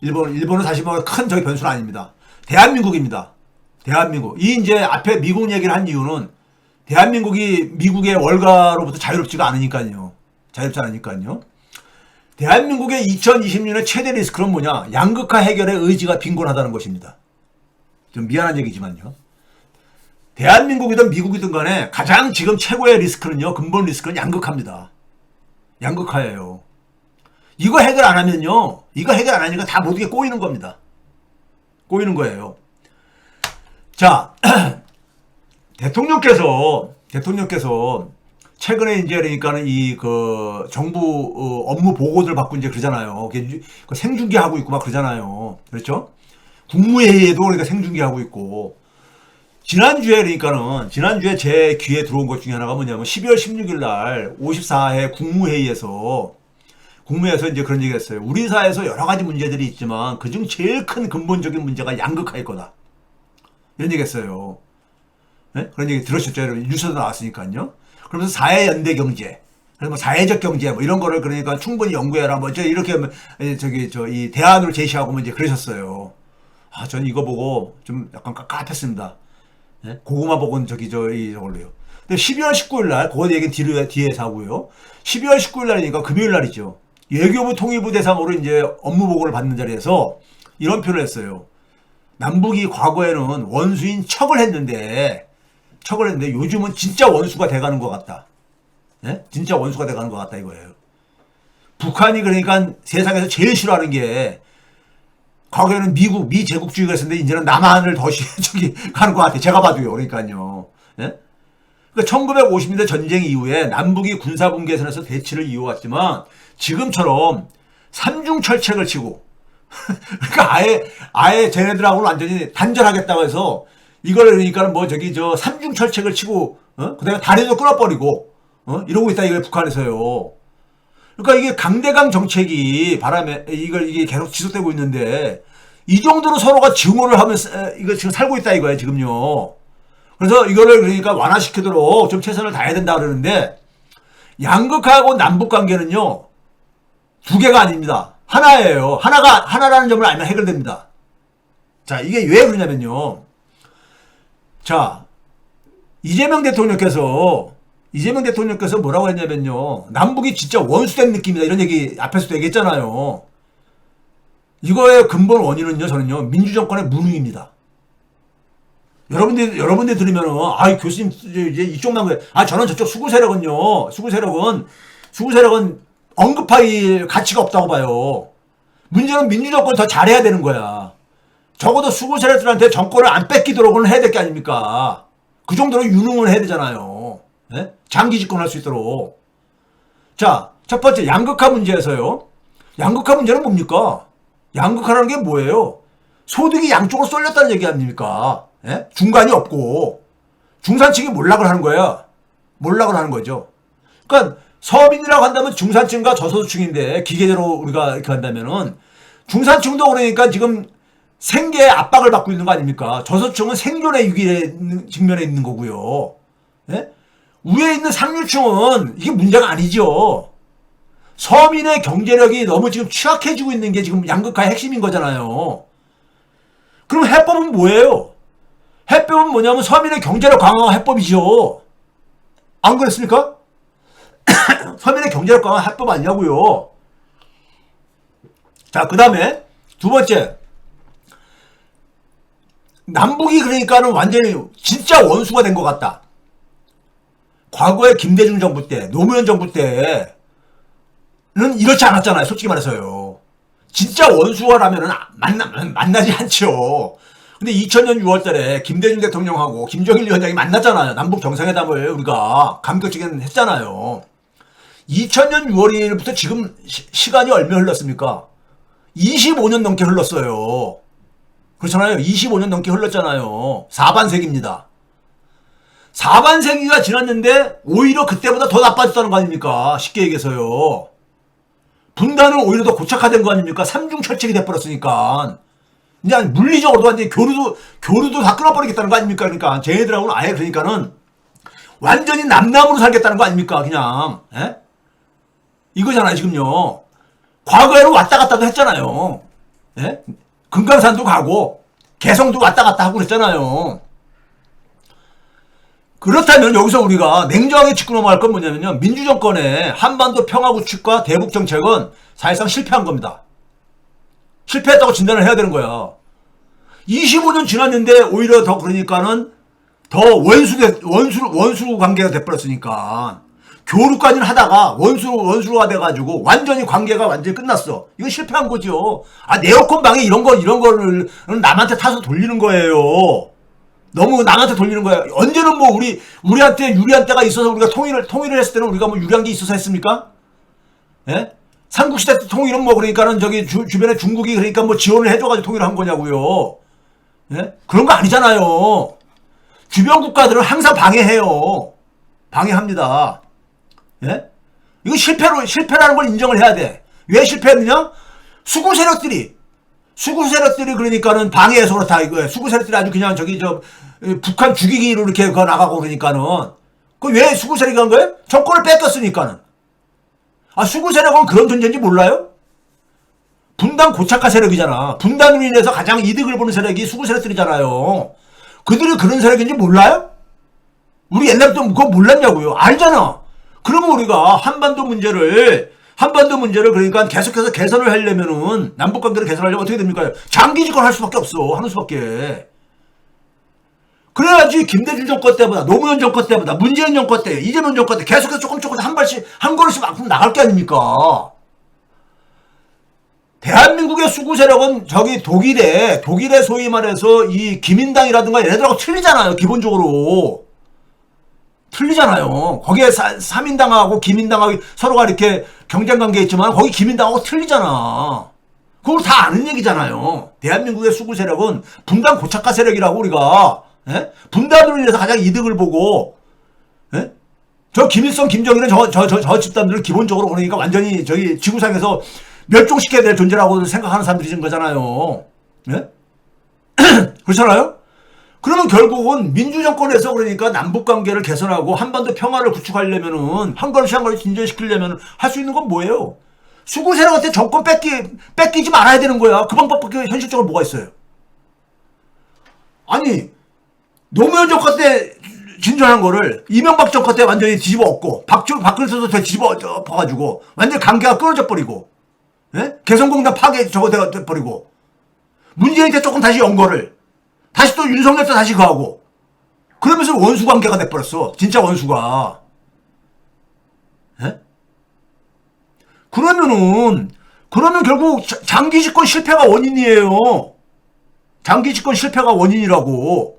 일본은 사실 뭐 큰 저기 변수는 아닙니다. 대한민국입니다. 대한민국. 이 이제 앞에 미국 얘기를 한 이유는 대한민국이 미국의 월가로부터 자유롭지가 않으니까요. 자유롭지 않으니까요. 대한민국의 2020년의 최대 리스크는 뭐냐? 양극화 해결의 의지가 빈곤하다는 것입니다. 좀 미안한 얘기지만요. 대한민국이든 미국이든 간에 가장 지금 최고의 리스크는요. 근본 리스크는 양극화입니다. 양극화예요. 이거 해결 안 하면요. 이거 해결 안 하니까 다 모두게 꼬이는 겁니다. 꼬이는 거예요. 자, 대통령께서 최근에 이제 그러니까는 이 그 정부 업무 보고들 받고 이제 그러잖아요. 그 생중계하고 있고 막 그러잖아요. 그렇죠? 국무회의에도 그러니까 생중계하고 있고. 지난주에 제 귀에 들어온 것 중에 하나가 뭐냐면 12월 16일 날 54회 국무회의에서 이제 그런 얘기를 했어요. 우리 사회에서 여러 가지 문제들이 있지만 그중 제일 큰 근본적인 문제가 양극화일 거다. 이런 얘기 했어요. 네? 그런 얘기 들으셨죠? 여러분? 뉴스도 나왔으니까요. 그러면서 사회연대 경제, 그래서 뭐 사회적 경제 뭐 이런 거를 그러니까 충분히 연구해라 뭐 이렇게 이 대안으로 제시하고 뭐 이제 그러셨어요. 아, 저는 이거 보고 좀 약간 깝깝했습니다. 네? 고구마 볶은 저걸로요. 근데 12월 19일 날, 그거 얘기는 뒤에서 하고요. 12월 19일 날이니까 금요일 날이죠. 외교부 통일부 대상으로 이제 업무 보고를 받는 자리에서 이런 표현을 했어요. 남북이 과거에는 원수인 척을 했는데 요즘은 진짜 원수가 돼가는 것 같다. 네? 진짜 원수가 돼가는 것 같다 이거예요. 북한이 그러니까 세상에서 제일 싫어하는 게 과거에는 미 제국주의가 있었는데 이제는 남한을 더 가는 것 같아. 제가 봐도요. 그러니까요. 네? 그러니까 1950년대 전쟁 이후에 남북이 군사분계선에서 대치를 이어왔지만 지금처럼 삼중철책을 치고 그러니까 아예 쟤네들하고는 완전히 단절하겠다고 해서 이걸 그러니까 삼중철책을 치고 그다음에 다리도 끊어버리고 이러고 있다 이거예요. 북한에서요. 그러니까 이게 강대강 정책이 이게 계속 지속되고 있는데 이 정도로 서로가 증오를 하면서 이거 지금 살고 있다 이거예요. 지금요. 그래서 이거를 그러니까 완화시키도록 좀 최선을 다해야 된다 그러는데 양극화하고 남북 관계는요. 두 개가 아닙니다. 하나예요. 하나라는 점을 알면 해결됩니다. 자, 이게 왜 그러냐면요. 자, 이재명 대통령께서 뭐라고 했냐면요. 남북이 진짜 원수된 느낌이다. 이런 얘기 앞에서도 얘기했잖아요. 이거의 근본 원인은요. 저는요. 민주정권의 무능입니다. 여러분들 들으면은, 교수님, 이제 이쪽만 그래. 저는 저쪽 수구 세력은 언급할 가치가 없다고 봐요. 문제는 민주정권 더 잘해야 되는 거야. 적어도 수구 세력들한테 정권을 안 뺏기도록은 해야 될 게 아닙니까? 그 정도로 유능을 해야 되잖아요. 네? 장기 집권할 수 있도록. 자, 첫 번째, 양극화 문제에서요. 양극화 문제는 뭡니까? 양극화라는 게 뭐예요? 소득이 양쪽으로 쏠렸다는 얘기 아닙니까? 예? 중간이 없고 중산층이 몰락을 하는 거야. 몰락을 하는 거죠. 그러니까 서민이라고 한다면 중산층과 저소득층인데 기계적으로 우리가 이렇게 한다면은 중산층도 그러니까 지금 생계의 압박을 받고 있는 거 아닙니까? 저소득층은 생존의 위기에 직면해 있는 거고요. 예? 위에 있는 상류층은 이게 문제가 아니죠. 서민의 경제력이 너무 지금 취약해지고 있는 게 지금 양극화의 핵심인 거잖아요. 그럼 해법은 뭐예요? 해법은 뭐냐면 서민의 경제력 강화 해법이죠. 안 그랬습니까? 서민의 경제력 강화 해법 아니냐고요. 자, 그 다음에 두 번째. 남북이 그러니까는 완전히 진짜 원수가 된 것 같다. 과거에 김대중 정부 때, 노무현 정부 때는 이렇지 않았잖아요. 솔직히 말해서요. 진짜 원수라면은 만나지 않죠. 근데 2000년 6월 달에 김대중 대통령하고 김정일 위원장이 만났잖아요. 남북 정상회담을 우리가 감격적인 했잖아요. 2000년 6월 2일부터 지금 시간이 얼마 흘렀습니까? 25년 넘게 흘렀어요. 그렇잖아요. 25년 넘게 흘렀잖아요. 4반세기입니다. 4반세기가 지났는데 오히려 그때보다 더 나빠졌다는 거 아닙니까? 쉽게 얘기해서요. 분단은 오히려 더 고착화된 거 아닙니까? 삼중철책이 돼버렸으니까. 이제 물리적으로도 완전히 교류도 다 끊어버리겠다는 거 아닙니까? 그러니까 쟤네들하고는 아예 그러니까는 완전히 남남으로 살겠다는 거 아닙니까? 그냥 이거잖아요 지금요. 과거에는 왔다 갔다도 했잖아요. 예? 금강산도 가고 개성도 왔다 갔다 하고 그랬잖아요. 그렇다면 여기서 우리가 냉정하게 짚고 넘어갈 건 뭐냐면요. 민주정권의 한반도 평화 구축과 대북 정책은 사실상 실패한 겁니다. 실패했다고 진단을 해야 되는 거야. 25년 지났는데 오히려 더 그러니까는 더 원수 관계가 돼버렸으니까 교류까지는 하다가 원수가 돼가지고 완전히 관계가 완전히 끝났어. 이거 실패한 거죠. 아, 네오콘 방에 이런 거를 남한테 타서 돌리는 거예요. 너무 남한테 돌리는 거야. 언제는 뭐 우리한테 유리한 때가 있어서 우리가 통일을 했을 때는 우리가 뭐 유리한 게 있어서 했습니까? 예? 삼국시대 때 통일은 뭐 그러니까는 저기 주변에 중국이 그러니까 뭐 지원을 해줘가지고 통일을 한 거냐고요. 예? 그런 거 아니잖아요. 주변 국가들은 항상 방해해요. 방해합니다. 예? 이거 실패라는 걸 인정을 해야 돼. 왜 실패했느냐? 수구 세력들이 그러니까는 방해해서 그렇다 이거예요. 수구 세력들이 아주 그냥 북한 죽이기로 이렇게 나가고 그러니까는. 그 왜 수구 세력이 한 거예요? 정권을 뺏겼으니까는. 아, 수구 세력은 그런 존재인지 몰라요? 분단 고착화 세력이잖아. 분단으로 인해서 가장 이득을 보는 세력이 수구 세력들이잖아요. 그들이 그런 세력인지 몰라요? 우리 옛날부터 그거 몰랐냐고요. 알잖아. 그러면 우리가 한반도 문제를 그러니까 계속해서 개선을 하려면은 남북관계를 개선하려면 어떻게 됩니까? 장기 집권 할 수밖에 없어. 하는 수밖에. 그래야지 김대중 정권 때보다 노무현 정권 때보다 문재인 정권 때 이재명 정권 때 계속해서 조금 한 걸음씩 앞으로 나갈 게 아닙니까? 대한민국의 수구 세력은 독일의 소위 말해서 이 기민당이라든가 얘네들하고 틀리잖아요. 기본적으로. 틀리잖아요. 거기에 3인당하고 기민당하고 서로가 이렇게 경쟁관계에 있지만 거기 기민당하고 틀리잖아. 그걸 다 아는 얘기잖아요. 대한민국의 수구 세력은 분단 고착화 세력이라고 우리가 분단으로 인해서 가장 이득을 보고 저 김일성, 김정일은 저 집단들을 기본적으로 그러니까 완전히 저기 지구상에서 멸종시켜야 될 존재라고 생각하는 사람들이 거잖아요. 그렇잖아요? 그러면 결국은 민주정권에서 그러니까 남북관계를 개선하고 한반도 평화를 구축하려면은 한 걸음씩 한 걸음씩 진전시키려면 할 수 있는 건 뭐예요? 수구 세력한테 정권 뺏기지 말아야 되는 거야. 그 방법밖에 현실적으로 뭐가 있어요? 아니, 노무현 정권 때 진전한 거를 이명박 정권 때 완전히 뒤집어 엎고 박근혜도 뒤집어 엎어가지고 완전히 관계가 끊어져 버리고 개성공단 파괴 저거 돼버리고 문재인 때 조금 다시 연 거를 다시 또 윤석열 때 다시 그하고 그러면서 원수 관계가 돼버렸어. 진짜 원수가. 그러면 결국 장기 집권 실패가 원인이에요. 장기 집권 실패가 원인이라고.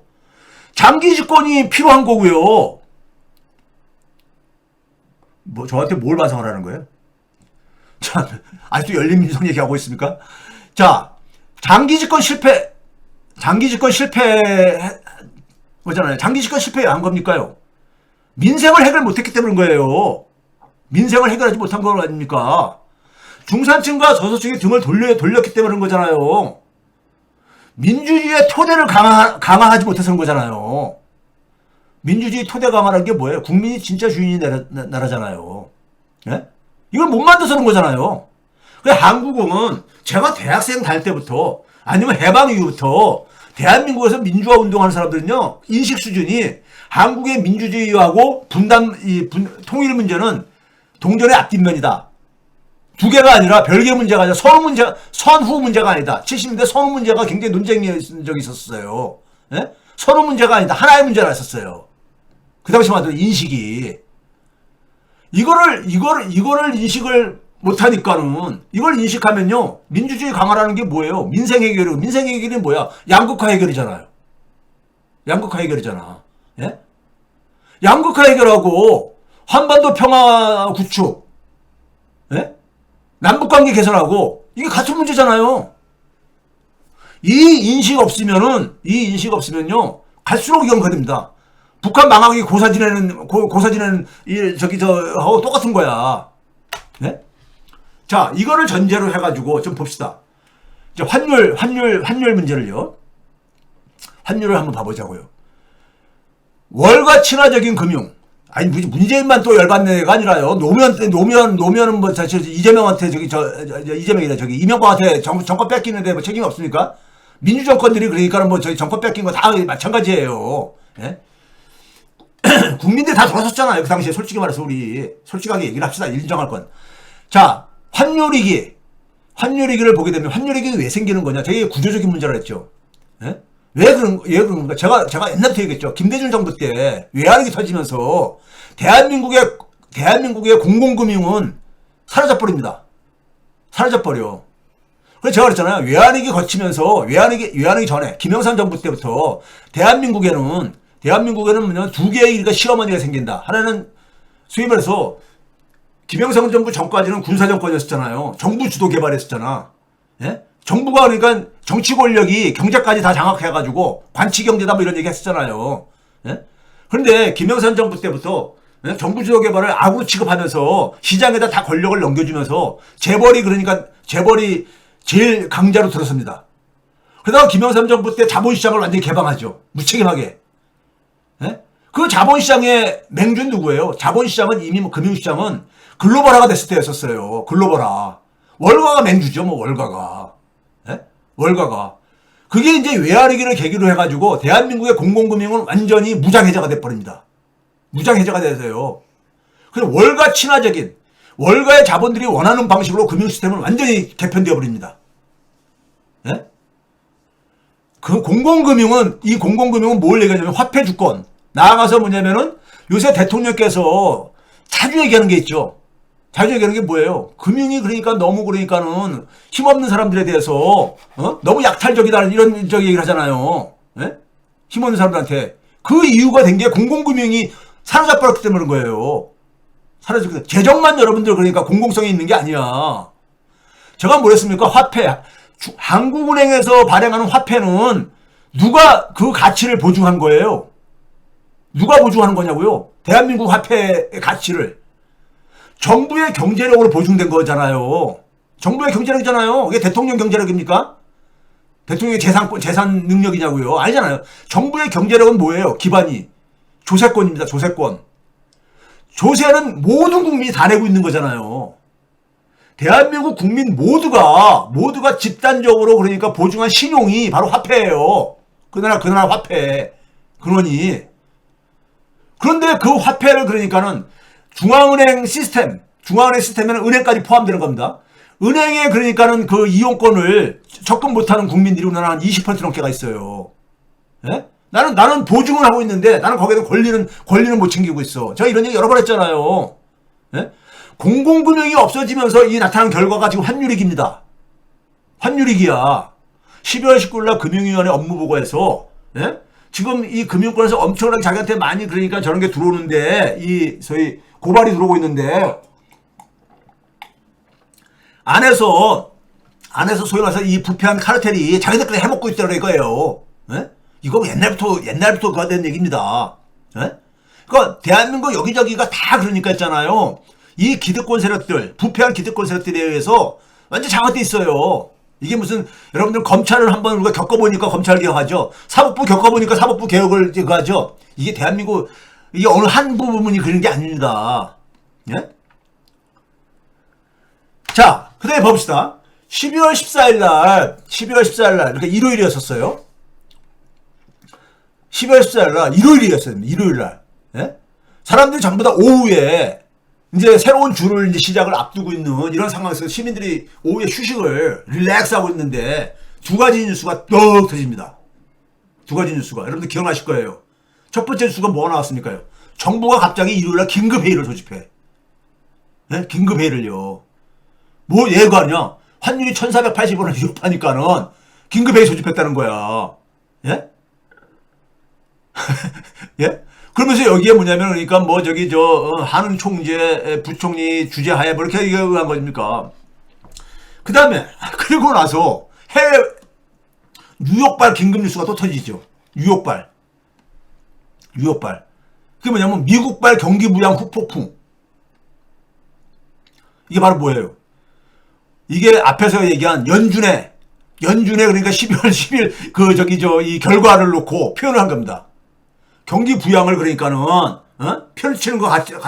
장기 집권이 필요한 거고요. 뭐 저한테 뭘 반성하라는 거예요? 자, 아직도 열린민주당 얘기하고 있습니까? 자, 장기 집권 실패 거잖아요. 장기 집권 실패한 겁니까요? 민생을 해결 못했기 때문인 거예요. 민생을 해결하지 못한 거 아닙니까? 중산층과 저소득층이 등을 돌렸기 때문인 거잖아요. 민주주의의 토대를 강화하지 못해서는 거잖아요. 민주주의 토대 강화라는 게 뭐예요? 국민이 진짜 주인이 나라잖아요. 예? 이걸 못 만들어서는 거잖아요. 그래서 한국은 제가 대학생 다닐 때부터 아니면 해방 이후부터 대한민국에서 민주화 운동하는 사람들은요, 인식 수준이 한국의 민주주의하고 통일 문제는 동전의 앞뒷면이다. 두 개가 아니라 별개 문제가 아니라 선후 문제가 아니다. 70년대 선후 문제가 굉장히 논쟁이 적이 있었어요. 예? 선후 문제가 아니다. 하나의 문제라 했었어요. 그 당시만 해도 인식이. 이거를 인식을 못하니까는, 이걸 인식하면요, 민주주의 강화라는 게 뭐예요? 민생 해결이 뭐야? 양극화 해결이잖아요. 양극화 해결이잖아. 예? 양극화 해결하고, 한반도 평화 구축, 예? 남북관계 개선하고, 이게 같은 문제잖아요. 이 인식 없으면요, 갈수록 이건 거듭니다. 북한 망하기 고사 지내는, 하고 똑같은 거야. 네? 자, 이거를 전제로 해가지고 좀 봅시다. 이제 환율 문제를요. 환율을 한번 봐보자고요. 월가 친화적인 금융. 아니 문재인만 또 열받는 애가 아니라요. 노면은 뭐 사실 이재명한테 이재명이래 저기 이명박한테 정권 뺏기는데 뭐 책임이 없습니까? 민주정권들이 그러니까는 뭐 저희 정권 뺏긴 거 다 마찬가지예요. 예? 국민들이 다 돌아섰잖아요. 그 당시에 솔직히 말해서 우리 솔직하게 얘기를 합시다. 인정할 건. 자, 환율위기를 보게 되면 환율위기가 왜 생기는 거냐? 되게 구조적인 문제라 했죠. 예? 왜 그런 겁니까? 제가 옛날부터 얘기했죠. 김대중 정부 때 외환위기 터지면서 대한민국의 공공금융은 사라져버립니다. 사라져버려. 그래서 제가 그랬잖아요. 외환위기 거치면서, 외환위기 전에, 김영삼 정부 때부터 대한민국에는 뭐냐면 두 개의 그러니까 시어머니가 생긴다. 하나는 소위 말해서 김영삼 정부 전까지는 군사정권이었잖아요. 정부 주도 개발했었잖아. 예? 정부가 그러니까 정치 권력이 경제까지 다 장악해가지고 관치경제다 뭐 이런 얘기 했었잖아요. 예? 그런데 김영삼 정부 때부터 예? 정부 주도 개발을 악으로 취급하면서 시장에다 다 권력을 넘겨주면서 재벌이 제일 강자로 들었습니다. 그러다가 김영삼 정부 때 자본시장을 완전히 개방하죠. 무책임하게. 예? 그 자본시장의 맹주는 누구예요? 자본시장은 이미 뭐 금융시장은 글로벌화가 됐을 때였었어요. 글로벌화. 월가가 맹주죠. 뭐 월가가. 예? 월가가. 그게 이제 외환위기를 계기로 해가지고 대한민국의 공공금융은 완전히 무장해제가 돼버립니다. 무장해제가 돼서요. 그래서 월가 친화적인 월가의 자본들이 원하는 방식으로 금융 시스템을 완전히 개편되어 버립니다. 예? 그 공공금융은 뭘 얘기하냐면 화폐 주권. 나아가서 뭐냐면은 요새 대통령께서 자주 얘기하는 게 있죠. 자주 얘기하는 게 뭐예요? 금융이 너무 힘없는 사람들에 대해서 너무 약탈적이다 이런 얘기를 하잖아요. 예? 힘없는 사람들한테 그 이유가 된 게 공공금융이 사라져버렸기 때문에 그런 거예요. 사라졌거든. 재정만 여러분들 공공성이 있는 게 아니야. 제가 뭐랬습니까? 화폐. 한국은행에서 발행하는 화폐는 누가 그 가치를 보증한 거예요? 누가 보증하는 거냐고요? 대한민국 화폐의 가치를. 정부의 경제력으로 보증된 거잖아요. 정부의 경제력이잖아요. 이게 대통령 경제력입니까? 대통령의 재산 능력이냐고요? 아니잖아요. 정부의 경제력은 뭐예요? 기반이. 조세권입니다. 조세권. 조세는 모든 국민이 다 내고 있는 거잖아요. 대한민국 국민 모두가 집단적으로 보증한 신용이 바로 화폐예요. 그 나라 화폐. 근원이. 그런데 그 화폐를 중앙은행 시스템에는 은행까지 포함되는 겁니다. 은행에 그 이용권을 접근 못하는 국민들이 우리나라 한 20% 넘게가 있어요. 예? 나는 보증을 하고 있는데 나는 거기에서 권리는 못 챙기고 있어. 제가 이런 얘기 여러 번 했잖아요. 예? 공공금융이 없어지면서 이 나타난 결과가 지금 환율위기입니다. 환율위기야. 12월 19일 날 금융위원회 업무보고에서 예? 지금 이 금융권에서 엄청나게 자기한테 많이 저런 게 들어오는데 소위 고발이 들어오고 있는데 안에서 소위 말해서 이 부패한 카르텔이 자기들끼리 해먹고 있다는 이거예요. 예? 이거 옛날부터 그가 된 얘기입니다. 예? 그러니까 대한민국 여기저기가 다 있잖아요. 이 기득권 세력들, 부패한 기득권 세력들에 의해서 완전 장악돼 있어요. 이게 무슨 여러분들 검찰을 한번 우리가 겪어보니까 검찰 개혁하죠. 사법부 겪어보니까 사법부 개혁을 하죠. 이게 대한민국 이게 어느 한 부분이 그런 게 아닙니다. 예? 자, 그다음에 봅시다. 12월 14일 날 그러니까 일요일이었었어요. 12월 14일 날 일요일이었어요. 일요일 날. 예? 사람들이 전부 다 오후에 이제 새로운 주를 이제 시작을 앞두고 있는 이런 상황에서 시민들이 오후에 휴식을 릴렉스하고 있는데 두 가지 뉴스가 떡 터집니다. 두 가지 뉴스가. 여러분들 기억나실 거예요. 첫 번째 뉴스가 뭐가 나왔습니까요? 정부가 갑자기 일요일날 긴급회의를 조집해. 네? 긴급회의를요. 뭐 얘가 아니야. 환율이 1480원을 위협하니까는 긴급회의 조집했다는 거야. 예? 예? 그러면서 여기에 뭐냐면 한은 총재, 부총리 주재하에 뭐 이렇게 얘기한 겁니까? 그 다음에, 그리고 나서 해외, 뉴욕발 긴급뉴스가 또 터지죠. 뉴욕발. 그게 뭐냐면 미국발 경기부양 후폭풍. 이게 바로 뭐예요? 이게 앞에서 얘기한 연준에 12월 10일 이 결과를 놓고 표현을 한 겁니다. 경기 부양을 펼치는 것 같은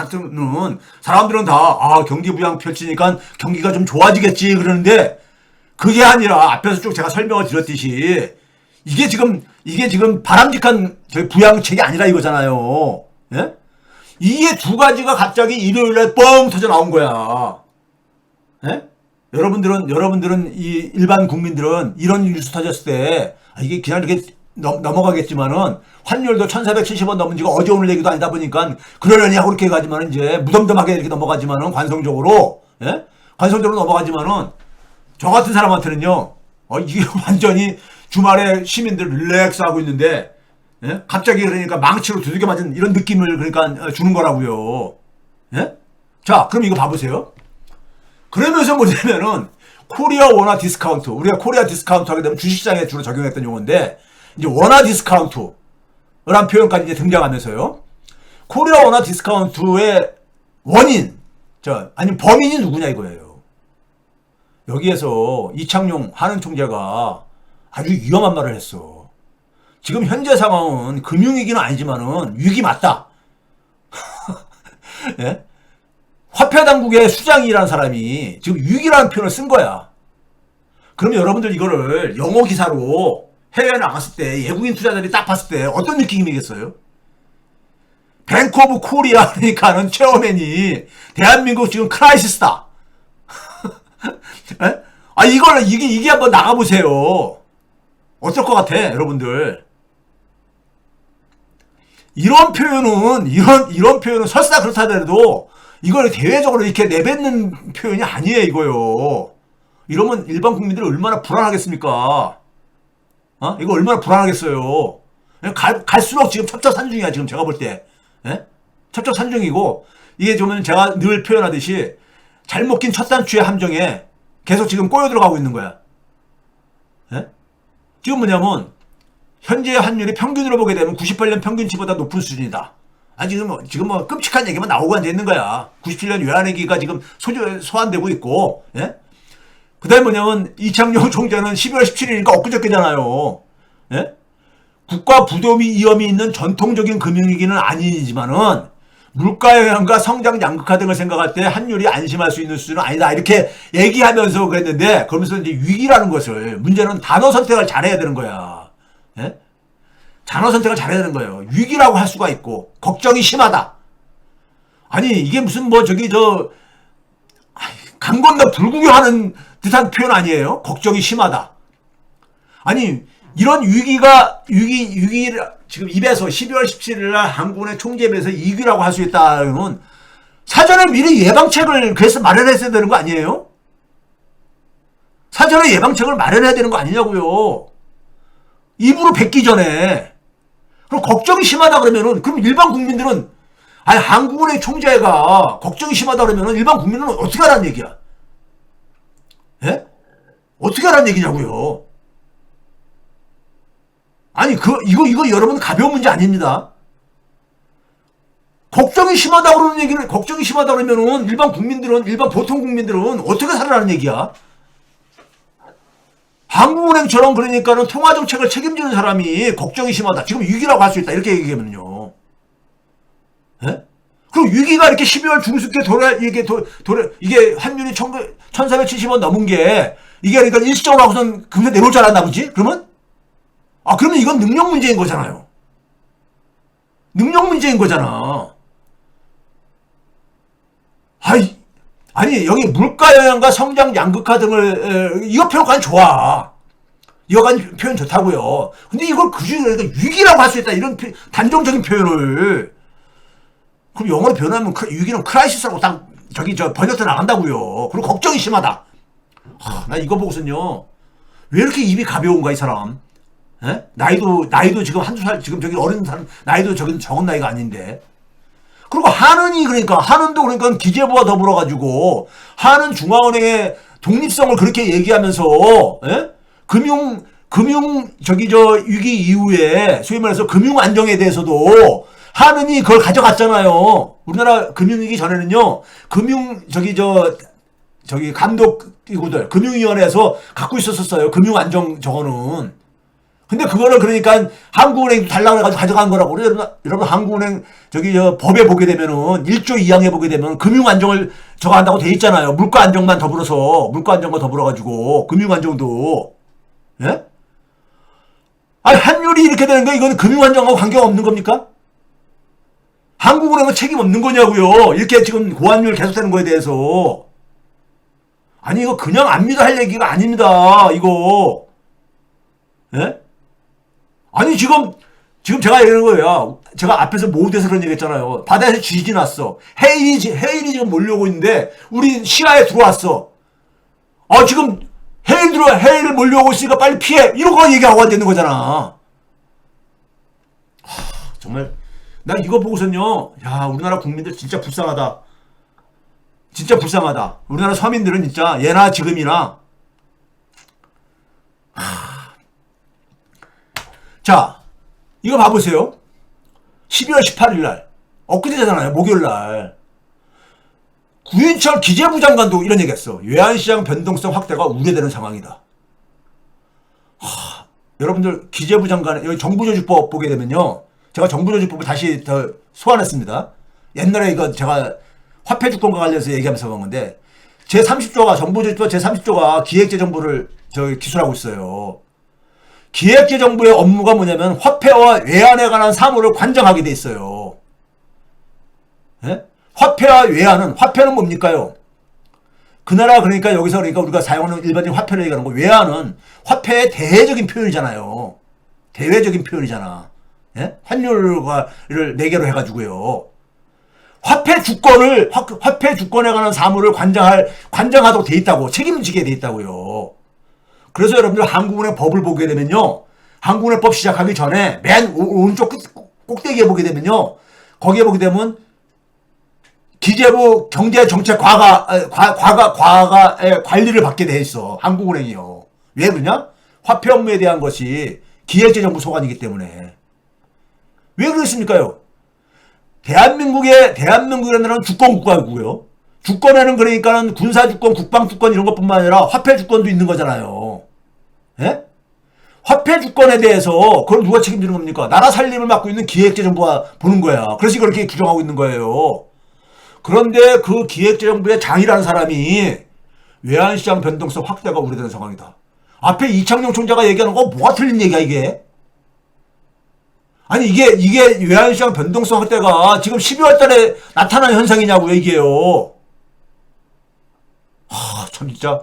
사람들은 다 경기 부양 펼치니까 경기가 좀 좋아지겠지 그러는데 그게 아니라 앞에서 쭉 제가 설명을 드렸듯이 이게 지금 바람직한 부양책이 아니라 이거잖아요. 예? 이게 두 가지가 갑자기 일요일날 뻥 터져 나온 거야. 예? 여러분들은 이 일반 국민들은 이런 뉴스 터졌을 때 이게 그냥 이렇게 넘어가겠지만은 환율도 1470원 넘은 지가 어제 오늘 얘기도 아니다 보니까 그러려니 하고 이렇게 가지만은 이제 무덤덤하게 이렇게 넘어가지만은 관성적으로 예? 관성적으로 넘어가지만은 저 같은 사람한테는요 이게 완전히 주말에 시민들 릴렉스 하고 있는데 예? 갑자기 그러니까 망치로 두들겨 맞은 이런 느낌을 그러니까 주는 거라고요. 예? 자, 그럼 이거 봐보세요. 그러면서 뭐냐면은 코리아 원화 디스카운트, 우리가 코리아 디스카운트 하게 되면 주식시장에 주로 적용했던 용어인데 이제 원화 디스카운트라는 표현까지 이제 등장하면서요. 코리아 원화 디스카운트의 원인, 아니 범인이 누구냐 이거예요. 여기에서 이창용 한은 총재가 아주 위험한 말을 했어. 지금 현재 상황은 금융위기는 아니지만은 위기 맞다. 예? 화폐당국의 수장이라는 사람이 지금 위기라는 표현을 쓴 거야. 그러면 여러분들 이거를 영어 기사로 해외에 나갔을 때 외국인 투자자들이 딱 봤을 때 어떤 느낌이겠어요? 뱅크 오브 코리아 그러니까는 체어맨이 대한민국 지금 크라이시스다. 이게 한번 나가보세요. 어떨 것 같아, 여러분들? 이런 표현은 설사 그렇다 하더라도 이걸 대외적으로 이렇게 내뱉는 표현이 아니에요, 이거요. 이러면 일반 국민들이 얼마나 불안하겠습니까? 이거 얼마나 불안하겠어요. 갈수록 지금 첩첩산중이야, 지금 제가 볼 때. 예? 첩첩산중이고, 이게 좀 제가 늘 표현하듯이 잘 먹긴 첫 단추의 함정에 계속 지금 꼬여 들어가고 있는 거야. 예? 지금 뭐냐면, 현재 환율이 평균으로 보게 되면 98년 평균치보다 높은 수준이다. 지금 뭐 끔찍한 얘기만 나오고 앉아있는 거야. 97년 외환위기가 지금 소환되고 있고, 예? 그 다음에 뭐냐면, 이창용 총재는 12월 17일이니까 엊그저께잖아요. 예? 국가 부도미 위험이 있는 전통적인 금융위기는 아니지만은, 물가 영향과 성장 양극화 등을 생각할 때 환율이 안심할 수 있는 수준은 아니다. 이렇게 얘기하면서 그랬는데, 그러면서 이제 위기라는 것을, 문제는 단어 선택을 잘해야 되는 거야. 예? 단어 선택을 잘해야 되는 거예요. 위기라고 할 수가 있고, 걱정이 심하다. 아니, 이게 무슨 강 건너 불구경하는 듯한 표현 아니에요? 걱정이 심하다. 아니, 이런 지금 입에서 12월 17일 날 한국은행 총재입에서 위기라고 할 수 있다는 사전에 미리 예방책을 그래서 마련했어야 되는 거 아니에요? 사전에 예방책을 마련해야 되는 거 아니냐고요. 입으로 뱉기 전에. 그럼 걱정이 심하다 그러면은, 그럼 일반 국민들은, 한국은행 총재가 걱정이 심하다 그러면은 일반 국민은 어떻게 하라는 얘기야? 예? 어떻게 하라는 얘기냐고요? 아니, 이거 여러분 가벼운 문제 아닙니다. 걱정이 심하다 그러는 얘기는, 걱정이 심하다 그러면은 일반 보통 국민들은 어떻게 살아라는 얘기야? 한국은행처럼 그러니까는 통화정책을 책임지는 사람이 걱정이 심하다. 지금 위기라고 할 수 있다. 이렇게 얘기하면요. 예? 그럼 위기가 이렇게 12월 중순께 이게 환율이 1470원 넘은 게, 이게 그러니까 일시적으로 하고선 금세 내려올 줄 알았나 보지? 그러면? 그러면 이건 능력 문제인 거잖아요. 능력 문제인 거잖아. 아니, 여기 물가 영향과 성장 양극화 등을, 이거 표현까지 좋아. 이거 표현 좋다고요. 근데 이걸 그러니까 위기라고 할 수 있다. 이런 단정적인 표현을. 그럼 영어로 변하면 위기는 크라이시스라고 딱 번역돼 나간다고요. 그리고 걱정이 심하다. 나 이거 보고선요. 왜 이렇게 입이 가벼운 거야, 이 사람? 예? 나이도 지금 한두 살, 지금 어린 사람, 나이도 적은 나이가 아닌데. 그리고 한은도 그러니까 기재부와 더불어가지고, 한은 중앙은행의 독립성을 그렇게 얘기하면서, 예? 위기 이후에, 소위 말해서 금융 안정에 대해서도, 한은이 그걸 가져갔잖아요. 우리나라 금융위기 전에는요, 감독기구들, 금융위원회에서 갖고 있었어요. 금융 안정 저거는. 근데 그거를 그러니까 한국은행도 달라고 해가지고 가져간 거라고. 여러분 한국은행 저기 저 법에 보게 되면은 1조 2항에 보게 되면 금융 안정을 저거 한다고 돼 있잖아요. 물가 안정만 더불어서 물가 안정과 더불어 가지고 금융 안정도 예? 아니 환율이 이렇게 되는 거 이거는 금융 안정하고 관계가 없는 겁니까? 한국은행은 책임 없는 거냐고요. 이렇게 지금 고환율 계속되는 거에 대해서. 아니 이거 그냥 안 믿어 할 얘기가 아닙니다. 이거. 예? 아니 지금 제가 얘기하는 거예요. 제가 앞에서 모두에서 그런 얘기 했잖아요. 바다에서 쥐지 났어. 해일이 지금 몰려오고 있는데 우리 시야에 들어왔어. 지금 해일 몰려오고 있으니까 빨리 피해. 이런 거 얘기하고 안 되는 거잖아. 정말 나 이거 보고선요. 야 우리나라 국민들 진짜 불쌍하다. 진짜 불쌍하다. 우리나라 서민들은 진짜 예나 지금이나 자, 이거 봐보세요. 12월 18일 날, 엊그제잖아요. 목요일 날. 구인철 기재부 장관도 이런 얘기 했어. 외환시장 변동성 확대가 우려되는 상황이다. 여러분들 기재부 장관, 여기 정부조직법 보게 되면요. 제가 정부조직법을 다시 더 소환했습니다. 옛날에 이거 제가 화폐주권과 관련해서 얘기하면서 본 건데, 제30조가, 정부조직법 제30조가 기획재정부를 기술하고 있어요. 기획재정부의 업무가 뭐냐면 화폐와 외환에 관한 사무를 관장하게 돼 있어요. 예? 화폐와 외환은 화폐는 뭡니까요? 그 나라 그러니까 여기서 그러니까 우리가 사용하는 일반적인 화폐를 얘기하는 거 외환은 화폐의 대외적인 표현이잖아요. 대외적인 표현이잖아. 예? 환율을 네 개로 해가지고요. 화폐 주권에 관한 사무를 관장하도록 돼 있다고 책임지게 돼 있다고요. 그래서 여러분들 한국은행 법을 보게 되면요. 한국은행 법 시작하기 전에 맨 오른쪽 꼭대기에 보게 되면요. 거기에 보게 되면 기재부 경제정책과가 관리를 받게 돼 있어. 한국은행이요. 왜 그러냐? 화폐 업무에 대한 것이 기획재정부 소관이기 때문에. 왜 그렇습니까요? 대한민국이라는 나라는 주권국가고요. 주권에는 그러니까는 군사주권, 국방주권 이런 것뿐만 아니라 화폐주권도 있는 거잖아요. 예? 화폐주권에 대해서 그걸 누가 책임지는 겁니까? 나라 살림을 맡고 있는 기획재정부가 보는 거야. 그래서 그렇게 규정하고 있는 거예요. 그런데 그 기획재정부의 장이라는 사람이 외환시장 변동성 확대가 우려되는 상황이다. 앞에 이창용 총재가 얘기하는 거 뭐가 틀린 얘기야 이게? 아니 이게 외환시장 변동성 확대가 지금 12월 달에 나타난 현상이냐고요 이게요. 참 진짜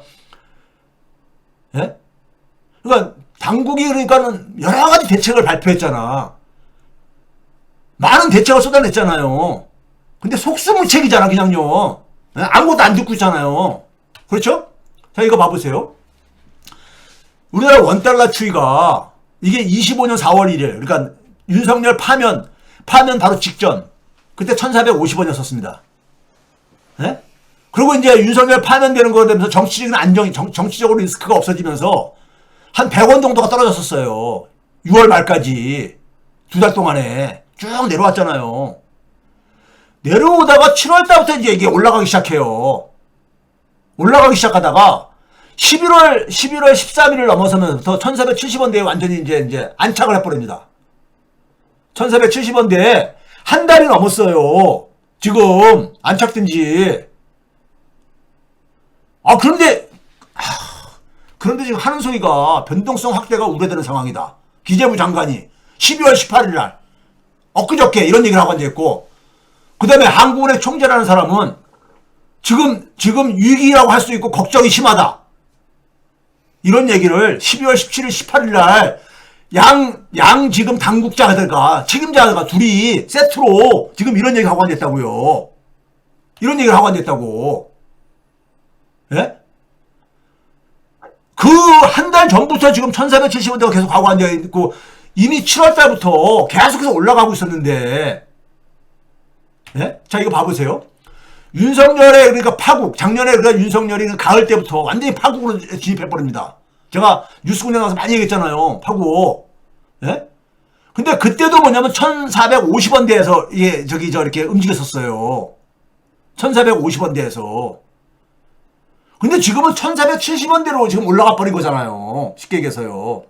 예? 그러니까 당국이 그러니까는 여러 가지 대책을 발표했잖아. 많은 대책을 쏟아냈잖아요. 근데 속수무책이잖아 그냥요. 예? 아무것도 안 듣고 있잖아요. 그렇죠? 자 이거 봐보세요. 우리나라 원달러 추이가 이게 25년 4월 1일 그러니까 윤석열 파면 바로 직전 그때 1450원이었습니다. 예? 그리고 이제 윤석열 파면되는 거 되면서 정치적인 안정이 정치적으로 리스크가 없어지면서 한 100원 정도가 떨어졌었어요. 6월 말까지 2달 동안에 쭉 내려왔잖아요. 내려오다가 7월 달부터 이제 이게 올라가기 시작해요. 올라가기 시작하다가 11월 13일을 넘어서면서 1470원대에 완전히 이제 안착을 해버립니다. 1470원대에 한 달이 넘었어요. 지금 안착된 지. 그런데 지금 하는 소리가 변동성 확대가 우려되는 상황이다. 기재부 장관이 12월 18일 날 엊그저께 이런 얘기를 하고 앉아있고 그 다음에 한국은행 총재라는 사람은 지금 위기라고 할 수 있고 걱정이 심하다. 이런 얘기를 12월 17일 18일 날 양 지금 당국자들과 책임자가 둘이 세트로 지금 이런 얘기 하고 앉았다고요. 이런 얘기를 하고 앉았다고. 예? 그 한 달 전부터 지금 1470원대가 계속 하고 앉아있고 이미 7월 달부터 계속해서 올라가고 있었는데 예? 자 이거 봐보세요. 윤석열의 그러니까 파국 작년에 그러니까 윤석열이 가을 때부터 완전히 파국으로 진입해버립니다. 제가 뉴스군에 나와서 많이 얘기했잖아요. 파국. 예? 근데 그때도 뭐냐면 1450원대에서 이게 이렇게 움직였었어요. 1450원대에서. 근데 지금은 1470원대로 지금 올라가 버린 거잖아요. 쉽게 얘기해서요.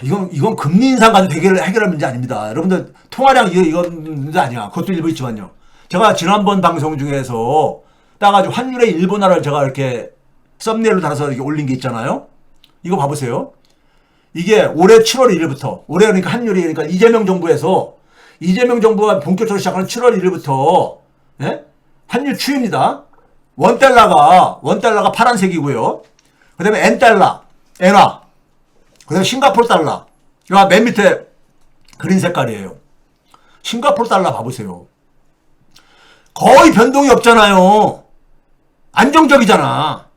이건 금리 인상 가지고 해결할 문제 아닙니다. 여러분들 통화량 이건 문제 아니야. 그것도 일부 있지만요. 제가 지난번 방송 중에서 따가지고 환율의 일본화를 제가 이렇게 썸네일로 달아서 이렇게 올린 게 있잖아요. 이거 봐보세요. 이게 올해 7월 1일부터 올해 그러니까 환율이 그러니까 이재명 정부가 본격적으로 시작하는 7월 1일부터 예? 환율 추이입니다. 원달러가 파란색이고요. 그 다음에 엔화, 그 다음에 싱가포르 달러. 맨 밑에 그린 색깔이에요. 싱가포르 달러 봐보세요. 거의 변동이 없잖아요. 안정적이잖아.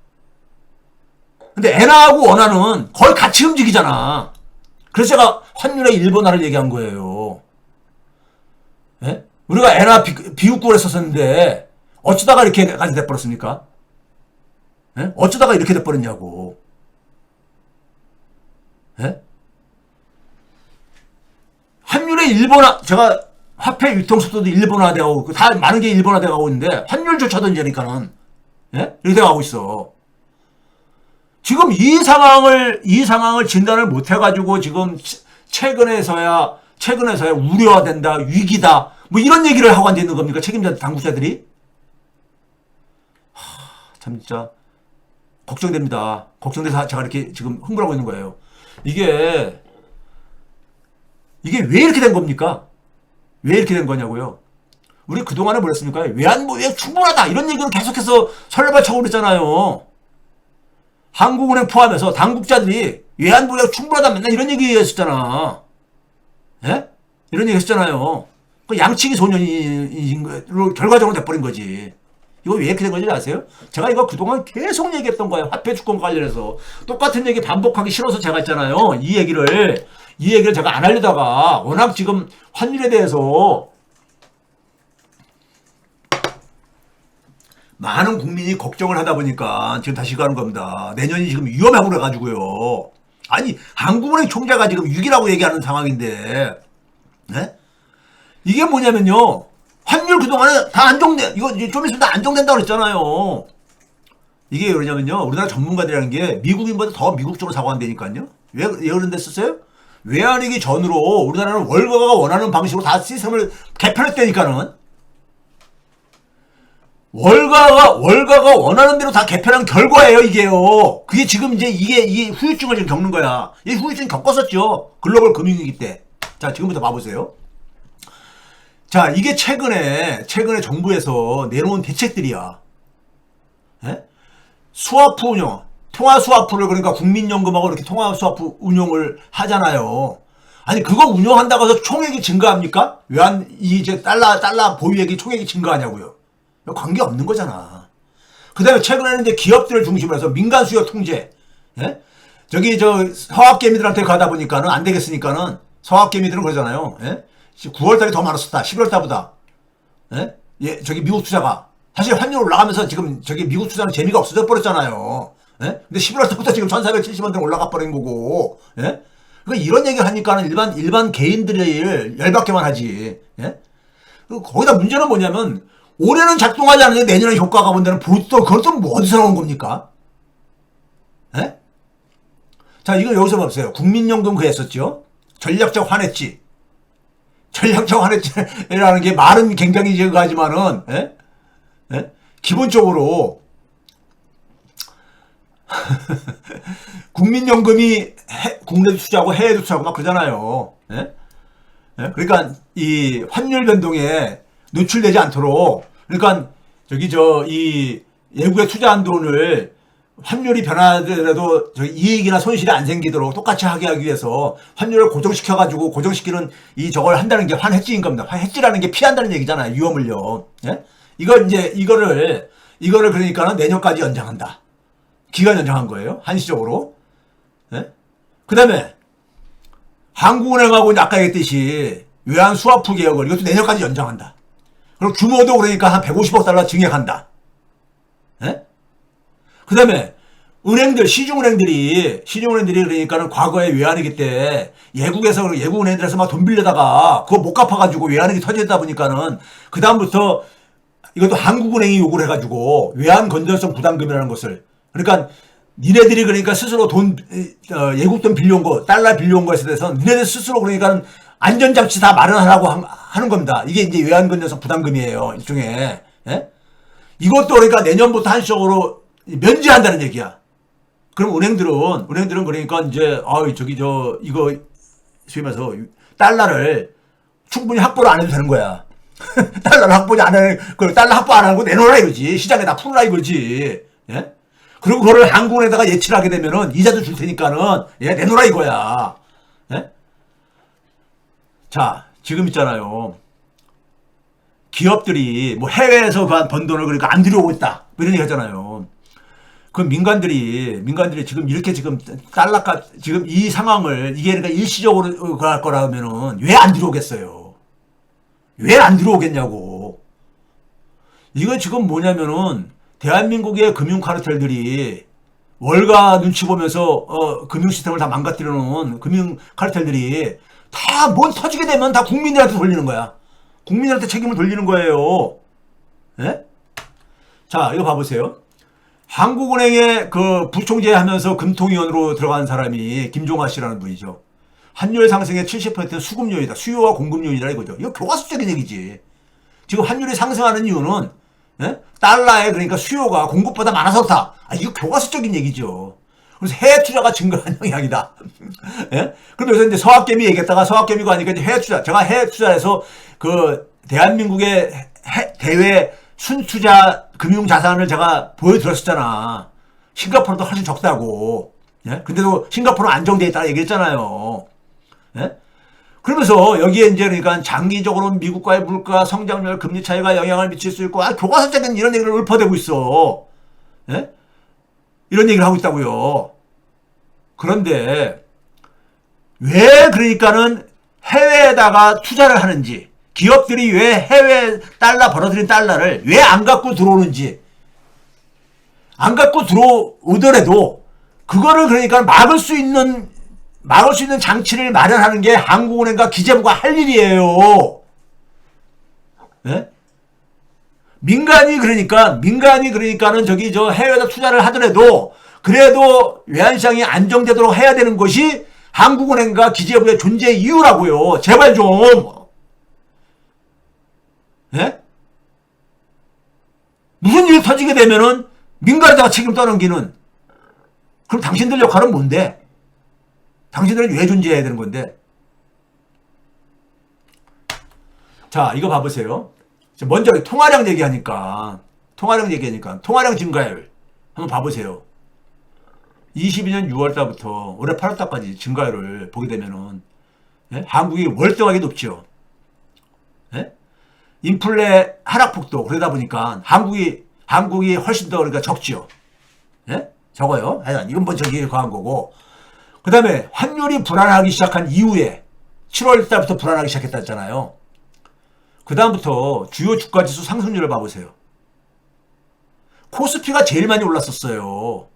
근데 엔화하고 원화는 거의 같이 움직이잖아. 그래서 제가 환율의 일본화를 얘기한 거예요. 예? 우리가 엔화 비국국을 했었는데 어쩌다가 이렇게까지 돼버렸습니까? 예? 어쩌다가 이렇게 돼버렸냐고. 예? 환율의 일본화, 제가 화폐 유통 속도도 일본화되고 다 많은 게 일본화되고 있는데 환율조차도 이제니까는 예? 이렇게 돼가고 있어. 지금 이 상황을 진단을 못 해가지고 지금 최근에서야 우려된다, 위기다, 뭐 이런 얘기를 하고 앉아 있는 겁니까? 책임자 당국자들이? 참 진짜 걱정됩니다. 걱정돼서 제가 이렇게 지금 흥분하고 있는 거예요. 이게 왜 이렇게 된 겁니까? 왜 이렇게 된 거냐고요? 우리 그동안에 뭐랬습니까? 외환보유액 충분하다 이런 얘기를 계속해서 설레발차고 그랬잖아요. 한국은행 포함해서 당국자들이 외환보유액 충분하다 맨날 이런 얘기 했었잖아. 예? 이런 얘기 했잖아요. 그 양치기 소년인 거로 결과적으로 돼버린 거지. 이거 왜 이렇게 된 건지 아세요? 제가 이거 그동안 계속 얘기했던 거예요. 화폐 주권 관련해서. 똑같은 얘기 반복하기 싫어서 제가 했잖아요. 이 얘기를 제가 안 하려다가 워낙 지금 환율에 대해서 많은 국민이 걱정을 하다 보니까 지금 다시 가는 겁니다. 내년이 지금 위험하고 그래가지고요. 아니 한국은행 총재가 지금 6이라고 얘기하는 상황인데 네? 이게 뭐냐면요. 환율 그동안에 다 안정돼. 이거 좀 있으면 다 안정된다고 그랬잖아요. 이게 왜 그러냐면요. 우리나라 전문가들이라는 게 미국인보다 더 미국적으로 사고한다니까요. 왜 그런 데 썼어요? 외환위기 전으로 우리나라는 월가가 원하는 방식으로 다 시스템을 개편했다니까는. 월가가 원하는 대로 다 개편한 결과예요, 이게요. 그게 지금 이게 후유증을 지금 겪는 거야. 이 후유증 겪었었죠. 글로벌 금융위기 때. 자, 지금부터 봐보세요. 자, 이게 최근에 정부에서 내놓은 대책들이야. 예? 스와프 운용, 통화 스와프를 그러니까 국민연금하고 이렇게 통화 스와프 운용을 하잖아요. 아니, 그거 운용한다고 해서 총액이 증가합니까? 달러 보유액이 총액이 증가하냐고요. 관계 없는 거잖아. 그 다음에 최근에는 이제 기업들을 중심으로 해서 민간 수요 통제, 예? 서학개미들한테 가다 보니까는 안 되겠으니까는 서학개미들은 그러잖아요. 예? 9월달이 더 많았었다. 11월달보다. 예? 미국 투자가. 사실 환율 올라가면서 지금 미국 투자는 재미가 없어져 버렸잖아요. 예? 근데 11월달부터 지금 1470원대로 올라가 버린 거고. 예? 그러니까 이런 얘기 하니까는 일반 개인들이 열받게만 하지. 예? 거기다 문제는 뭐냐면, 올해는 작동하지 않는데 내년에 효과가 본다는 그것도 뭐 어디서 나온 겁니까? 예? 자, 이거 여기서 봐보세요. 국민연금 그 했었죠? 전략적 환해지. 전략적 환해지라는 게 말은 굉장히 하지만은, 예? 예? 기본적으로, 국민연금이 국내도 투자하고 해외도 투자하고 막 그러잖아요. 예? 예? 그러니까 이 환율 변동에 노출되지 않도록, 그러니까 이 외국에 투자한 돈을 환율이 변하더라도 이익이나 손실이 안 생기도록 똑같이 하게 하기 위해서 환율을 고정시키는 저걸 한다는 게 환해지인 겁니다. 환해지라는 게 피한다는 얘기잖아요. 위험을요. 예? 이거를 그러니까는 내년까지 연장한다. 기간 연장한 거예요. 한시적으로. 예? 그 다음에 한국은행하고 아까 얘기했듯이 외환 스와프 개혁을 이것도 내년까지 연장한다. 그리고 규모도 그러니까 한 150억 달러 증액한다. 예? 그 다음에 시중은행들이 그러니까는 과거에 외환위기 때 외국은행들에서 막 돈 빌려다가 그거 못 갚아가지고 외환위기 터지다 보니까는 그다음부터 이것도 한국은행이 요구를 해가지고 외환 건전성 부담금이라는 것을, 그러니까 니네들이 그러니까 스스로 외국 돈 빌려온 거, 달러 빌려온 것에 대해서 니네들 스스로 그러니까 안전장치 다 마련하라고 하는 겁니다. 이게 이제 외환건전성 부담금이에요. 일종의. 예? 이것도 그러니까 내년부터 한시적으로 면제한다는 얘기야. 그럼 은행들은 그러니까 이제, 이거, 소위 말해서 달러를 충분히 확보를 안 해도 되는 거야. 달러를 달러 확보 안 하고 내놓으라 이거지. 시장에다 풀으라 이거지. 예? 그리고 그거를 한국은행에다가 예치를 하게 되면은 이자도 줄 테니까는, 내놓으라 이거야. 예? 자, 지금 있잖아요. 기업들이 뭐 해외에서 번 돈을 그러니까 안 들여오고 있다. 뭐 이런 얘기 하잖아요. 그 민간들이 지금 이렇게 지금 달러가 지금 이 상황을 이게 그러니까 일시적으로 갈 거라면은 왜 안 들어오겠어요? 왜 안 들어오겠냐고. 이거 지금 뭐냐면은 대한민국의 금융 카르텔들이 월가 눈치 보면서 금융 시스템을 다 망가뜨려 놓은 금융 카르텔들이 다 뭔 터지게 되면 다 국민들한테 돌리는 거야. 국민한테 책임을 돌리는 거예요. 예? 자, 이거 봐보세요. 한국은행에 그 부총재 하면서 금통위원으로 들어간 사람이 김종화 씨라는 분이죠. 환율 상승의 70%는 수급 요인이다. 수요와 공급 요인이다 이거죠. 이거 교과서적인 얘기지. 지금 환율이 상승하는 이유는 달러에 그러니까 수요가 공급보다 많아서 그렇다. 이거 교과서적인 얘기죠. 그래서 해외 투자가 증가한 영향이다. 예? 그러면서 이제 서학개미 얘기했다가 서학개미가 아니니까 이제 해외 투자. 제가 해외 투자에서 그 대한민국의 대외 순투자 금융자산을 제가 보여드렸었잖아. 싱가포르도 훨씬 적다고. 예? 근데도 싱가포르는 안정돼 있다고 얘기했잖아요. 예? 그러면서 여기에 이제 그러니까 장기적으로 미국과의 물가, 성장률, 금리 차이가 영향을 미칠 수 있고, 교과서적인 이런 얘기를 읊어대고 있어. 예? 이런 얘기를 하고 있다고요. 그런데 왜 그러니까는 해외에다가 투자를 하는지, 기업들이 왜 해외 달러 벌어들인 달러를 왜 안 갖고 들어오는지, 안 갖고 들어오더라도 그거를 그러니까 막을 수 있는 장치를 마련하는 게 한국은행과 기재부가 할 일이에요. 예? 민간이 그러니까는 해외에다 투자를 하더라도 그래도 외환시장이 안정되도록 해야 되는 것이 한국은행과 기재부의 존재 이유라고요. 제발 좀. 예? 무슨 일이 터지게 되면은 민간에다가 책임 떠넘기는, 그럼 당신들 역할은 뭔데? 당신들은 왜 존재해야 되는 건데? 자, 이거 봐보세요. 먼저 통화량 얘기하니까 통화량 증가율 한번 봐보세요. 22년 6월달부터 올해 8월달까지 증가율을 보게 되면은, 예? 한국이 월등하게 높죠. 예? 인플레 하락폭도 그러다 보니까 한국이 훨씬 더 그러니까 적지요. 예? 적어요. 하여간 이건 저기에 과한 거고. 그 다음에 환율이 불안하기 시작한 이후에 7월 달부터 불안하기 시작했다 했잖아요. 그 다음부터 주요 주가지수 상승률을 봐보세요. 코스피가 제일 많이 올랐었어요.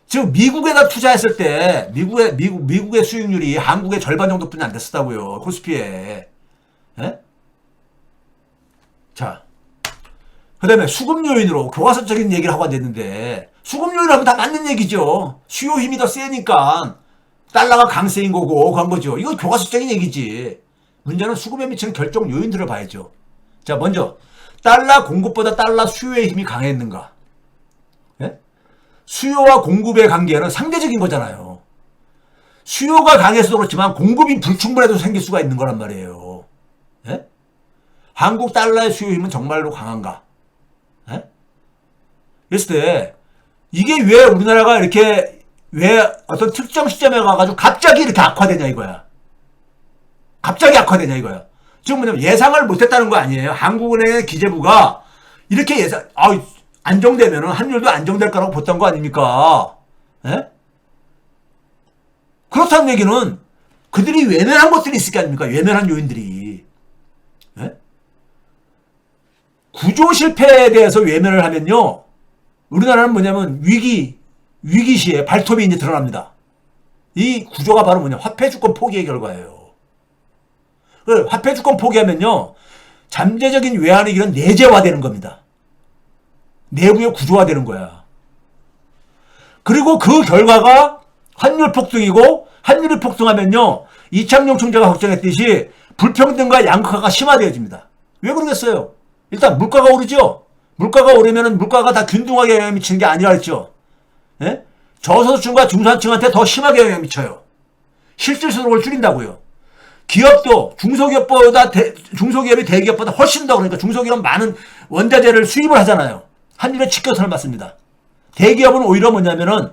지금 미국에다 투자했을 때 미국의 수익률이 한국의 절반 정도뿐이 안 됐었다고요. 코스피에. 예? 자, 그 다음에 수급 요인으로 교과서적인 얘기를 하고 앉았는데, 수급 요인 하면 다 맞는 얘기죠. 수요 힘이 더 세니까 달러가 강세인 거고 그런 거죠. 이건 교과서적인 얘기지. 문제는 수급에 미치는 결정 요인들을 봐야죠. 자, 먼저 달러 공급보다 달러 수요의 힘이 강했는가? 예? 수요와 공급의 관계는 상대적인 거잖아요. 수요가 강해서 그렇지만 공급이 불충분해도 생길 수가 있는 거란 말이에요. 예? 한국 달러의 수요 힘은 정말로 강한가? 예? 그랬을 때 이게 왜 우리나라가 이렇게 왜 어떤 특정 시점에 가가지고 갑자기 이렇게 악화되냐 이거야. 갑자기 악화되냐 이거야. 지금 뭐냐면 예상을 못했다는 거 아니에요. 한국은행의 기재부가 이렇게 안정되면은 환율도 안정될 거라고 봤던 거 아닙니까? 예? 그렇다는 얘기는 그들이 외면한 것들이 있을 게 아닙니까? 외면한 요인들이. 예? 구조 실패에 대해서 외면을 하면요, 우리나라는 뭐냐면 위기 시에 발톱이 이제 드러납니다. 이 구조가 바로 뭐냐, 화폐 주권 포기의 결과예요. 화폐 주권 포기하면요, 잠재적인 외환위기는 내재화되는 겁니다. 내부의 구조화되는 거야. 그리고 그 결과가 환율 폭등이고, 환율이 폭등하면요, 이창용 총재가 걱정했듯이 불평등과 양극화가 심화되어집니다. 왜 그러겠어요? 일단 물가가 오르죠? 물가가 오르면은 물가가 다 균등하게 영향 미치는 게 아니라 했죠. 예? 저소득층과 중산층한테 더 심하게 영향 미쳐요. 실질소득을 줄인다고요. 기업도 중소기업보다 중소기업이 대기업보다 훨씬 더, 그러니까 중소기업은 많은 원자재를 수입을 하잖아요. 환율에 직격선을 맞습니다. 대기업은 오히려 뭐냐면은,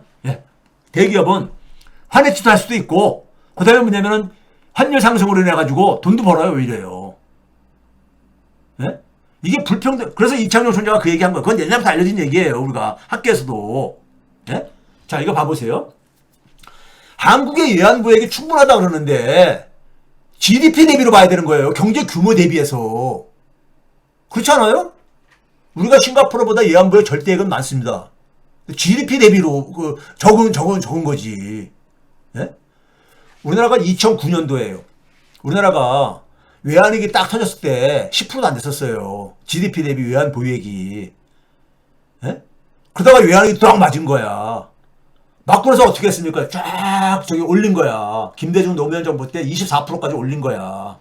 대기업은 환해치도 할 수도 있고, 그 다음에 뭐냐면은 환율 상승으로 인해가지고 돈도 벌어요, 오히려요. 예? 이게 불평등, 그래서 이창용 총재가 그 얘기한 거예요. 그건 옛날부터 알려진 얘기예요, 우리가. 학교에서도. 예? 자, 이거 봐보세요. 한국의 외환보액이 충분하다 그러는데, GDP 대비로 봐야 되는 거예요. 경제 규모 대비해서. 그렇지 않아요? 우리가 싱가포르보다 외환보액 절대액은 많습니다. GDP 대비로 적은 거지. 예? 우리나라가 2009년도에요. 우리나라가 외환위기 딱 터졌을 때 10%도 안 됐었어요. GDP 대비 외환 보유액이. 예? 그러다가 외환위기 딱 맞은 거야. 맞고 나서 어떻게 했습니까? 쫙 저기 올린 거야. 김대중 노무현 정부 때 24%까지 올린 거야.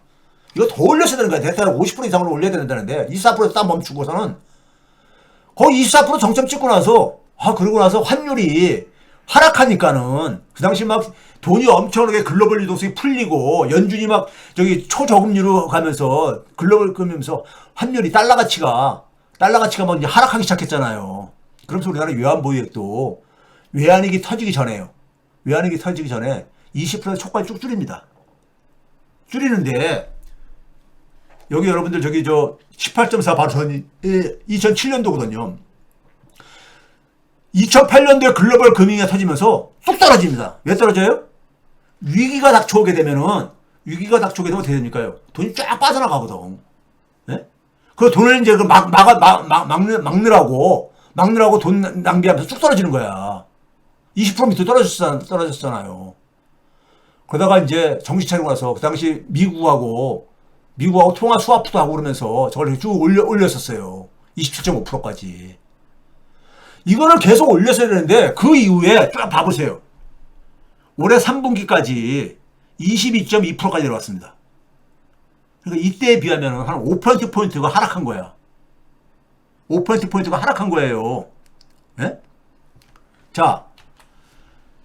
이거 더 올렸어야 되는 거야. 대체로 50% 이상으로 올려야 된다는데 24%에서 딱 멈추고서는 거의 24% 정점 찍고 나서 그러고 나서 환율이 하락하니까는 그 당시 막 돈이 엄청나게 글로벌 유동성이 풀리고 연준이 막 저기 초저금리로 가면서 글로벌 끄면서 환율이 달러 가치가 막 이제 하락하기 시작했잖아요. 그러면서 우리나라 외환 보유액도 외환위기 터지기 전에 20% 초까지 쭉 줄입니다. 줄이는데 여기 여러분들 저기 18.4 바로 전이 2007년도거든요. 2008년도에 글로벌 금융위기가 터지면서 뚝 떨어집니다. 왜 떨어져요? 위기가 닥쳐오게 되면 어떻게 됩니까요? 돈이 쫙 빠져나가거든. 네? 그 돈을 이제 막느라고 돈 낭비하면서 쭉 떨어지는 거야. 20% 밑으로 떨어졌잖아요. 그러다가 이제 정신 차리고 나서 그 당시 미국하고 통화 스와프도 하고 그러면서 저걸 쭉 올렸었어요. 27.5%까지. 이거는 계속 올렸어야 되는데 그 이후에 쫙 봐보세요. 올해 3분기까지 22.2%까지 내려왔습니다. 그러니까 이때에 비하면 한 5%포인트가 하락한 거야. 5%포인트가 하락한 거예요. 네? 자,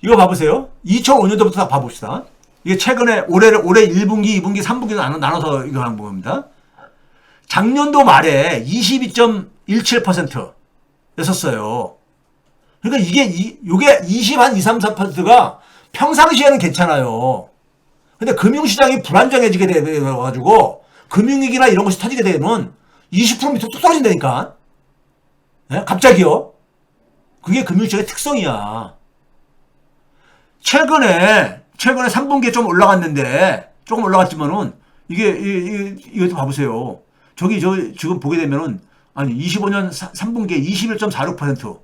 이거 봐보세요. 2005년도부터 딱 봐봅시다. 이게 최근에 올해 1분기, 2분기, 3분기 나눠서 이거 한 겁니다. 작년도 말에 22.17%였었어요. 그러니까 이게 20한 2, 3, 4%가 평상시에는 괜찮아요. 근데 금융시장이 불안정해지게 돼가지고 금융위기나 이런 것이 터지게 되면 20% 밑으로 뚝 떨어진다니까. 네? 갑자기요. 그게 금융시장의 특성이야. 최근에 3분기에 좀 올라갔는데, 조금 올라갔지만은, 이것도 봐보세요. 지금 보게 되면은, 25년 3분기에 21.46%.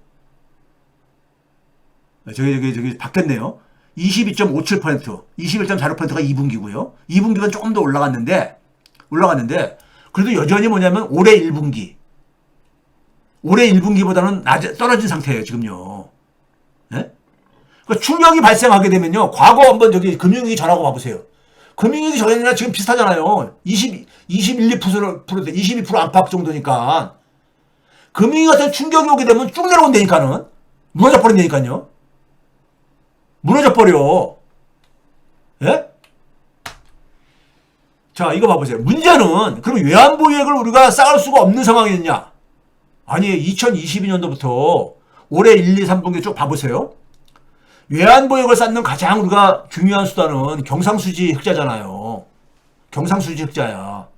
저기 바뀌었네요. 22.57%, 21.46%가 2분기고요. 2분기는 조금 더 올라갔는데, 그래도 여전히 뭐냐면 올해 1분기보다는 떨어진 상태예요, 지금요. 네? 그러니까 충격이 발생하게 되면요, 과거 한번 금융위기 전하고 봐보세요. 금융위기 전이나 지금 비슷하잖아요. 21, 22% 안팎 정도니까. 금융위기 같은 충격이 오게 되면 쭉 내려온다니까는. 무너져 버린다니까요. 무너져 버려. 예? 자, 이거 봐보세요. 문제는, 그럼 외환보유액을 우리가 쌓을 수가 없는 상황이었냐? 아니, 2022년도부터 올해 1, 2, 3분기 쭉 봐보세요. 외환보유액을 쌓는 가장 우리가 중요한 수단은 경상수지 흑자잖아요. 경상수지 흑자야.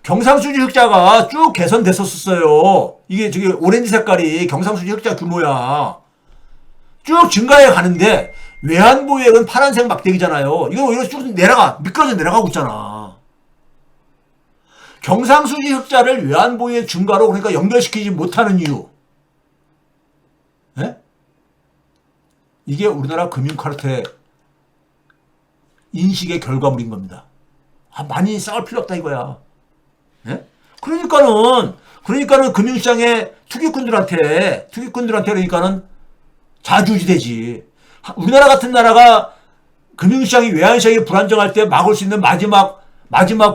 경상수지 흑자가 쭉 개선됐었어요. 이게 오렌지 색깔이 경상수지 흑자 규모야. 쭉 증가해 가는데 외환보유액은 파란색 막대기잖아요. 이거 오히려 쭉 미끄러져 내려가고 있잖아. 경상수지 흑자를 외환보유액 증가로 그러니까 연결시키지 못하는 이유. 네? 이게 우리나라 금융카르텔 인식의 결과물인 겁니다. 많이 싸울 필요 없다 이거야. 네? 그러니까는 금융시장의 투기꾼들한테 그러니까는 자주지대지. 우리나라 같은 나라가 금융시장이 외환시장이 불안정할 때 막을 수 있는 마지막